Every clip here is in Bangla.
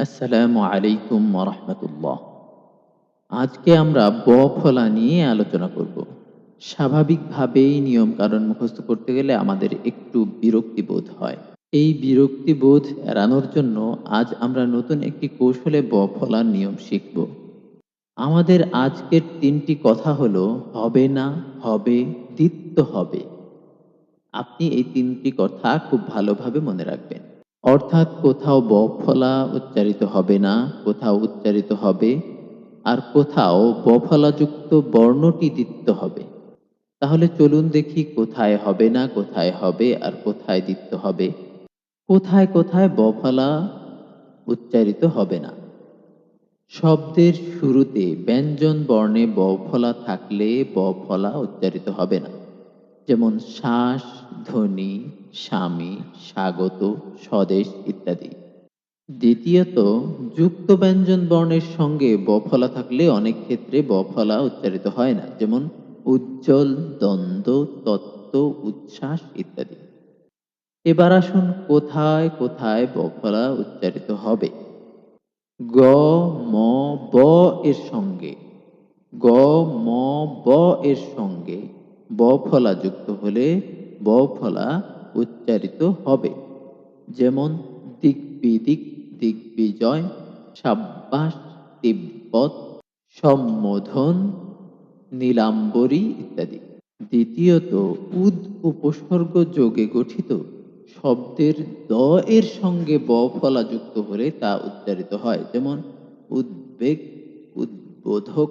আসসালামু আলাইকুম ওয়া রাহমাতুল্লাহ। আজকে আমরা ফলা নিয়ে আলোচনা করব। স্বাভাবিকভাবেই নিয়ম-কানুন মুখস্থ করতে গেলে আমাদের একটু বিরক্তি বোধ হয়। এই বিরক্তি বোধ এড়ানোর জন্য আজ আমরা নতুন একটি কৌশলে ফলার নিয়ম শিখব। আমাদের আজকের ৩ টি কথা হলো হবে না, হবে, দিত্য হবে। আপনি এই ৩ টি কথা খুব ভালোভাবে মনে রাখবেন। অর্থাৎ কোথাও ফলা উচ্চারিত হবে না, কোথাও উচ্চারিত হবে, আর কোথাও ফলাযুক্ত বর্ণটি দিত্য হবে। তাহলে চলুন দেখি কোথায় হবে না, কোথায় হবে, আর কোথায় দিত্য হবে। কোথায় কোথায় ফলা উচ্চারিত হবে না। শব্দের শুরুতে ব্যঞ্জন বর্ণে ফলা থাকলে ফলা উচ্চারিত হবে না। যেমন শ্বাস, ধ্বনি, স্বামী, স্বাগত, স্বদেশ ইত্যাদি। দ্বিতীয়ত, যুক্ত ব্যঞ্জন বর্ণের সঙ্গে ফলা থাকলে অনেক ক্ষেত্রে ফলা উচ্চারিত হয় না। যেমন উজ্জ্বল, দ্বন্দ্ব, তত্ত্ব, উচ্ছ্বাস ইত্যাদি। এবার আসুন কোথায় কোথায় ফলা উচ্চারিত হবে। গ, ম, ব এর সঙ্গে, গ, ম, ব এর সঙ্গে ফলা যুক্ত হলে ফলা উচ্চারিত হবে। যেমন দিগ্বিদিক, দিগ্বিজয়, সাব্বাস, তিব্বত, সম্বোধন, নীলাম্বরী ইত্যাদি। দ্বিতীয়ত, উপসর্গ যোগে গঠিত শব্দের দ এর সঙ্গে ফলা যুক্ত হলে তা উচ্চারিত হয়। যেমন উদ্বেগ, উদ্বোধক,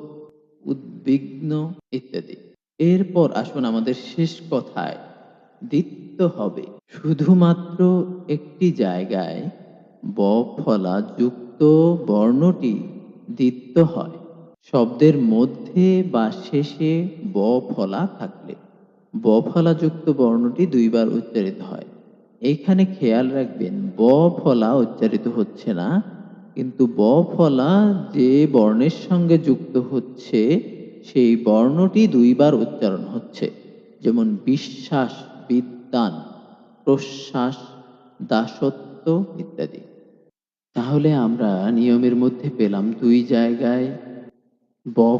উদ্বিগ্ন ইত্যাদি। এরপর আসুন আমাদের শেষ কথায় দিত্য হবে। শুধুমাত্র একটি জায়গায় ফলা যুক্ত বর্ণটি দিত্য হয়। শব্দের মধ্যে বা শেষে ফলা থাকলে ফলা যুক্ত বর্ণটি দুইবার উচ্চারিত হয়। এইখানে খেয়াল রাখবেন ফলা উচ্চারিত হচ্ছে না, কিন্তু ফলা যে বর্ণের সঙ্গে যুক্ত হচ্ছে সেই বর্ণটি দুইবার উচ্চারণ হচ্ছে। যেমন বিশ্বাস, বিদ্বান, প্রশ্বাস, দাসত্ব ইত্যাদি। তাহলে আমরা নিয়মের মধ্যে পেলাম ২ জায়গায়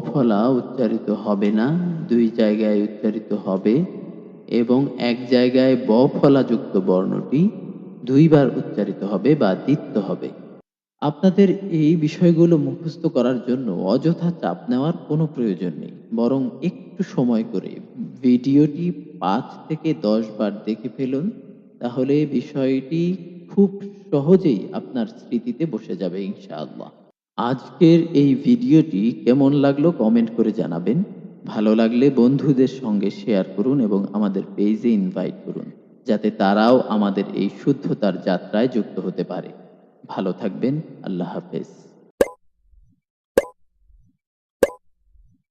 ফলা উচ্চারিত হবে না, ২ জায়গায় উচ্চারিত হবে, এবং ১ জায়গায় ফলা যুক্ত বর্ণটি ২ বার উচ্চারিত হবে বা দিত্য হবে। আপনাদের এই বিষয়গুলো মুখস্থ করার জন্য অযথা চাপ নেওয়ার কোনো প্রয়োজন নেই। বরং একটু সময় করে ভিডিওটি ৫ থেকে ১০ বার দেখে ফেলুন। তাহলে বিষয়টি খুব সহজেই আপনার স্মৃতিতে বসে যাবে ইনশাআল্লাহ। আজকের এই ভিডিওটি কেমন লাগলো কমেন্ট করে জানাবেন। ভালো লাগলে বন্ধুদের সঙ্গে শেয়ার করুন এবং আমাদের পেজে ইনভাইট করুন, যাতে তারাও আমাদের এই শুদ্ধতার যাত্রায় যুক্ত হতে পারে। ভালো থাকবেন। আল্লাহ হাফেজ।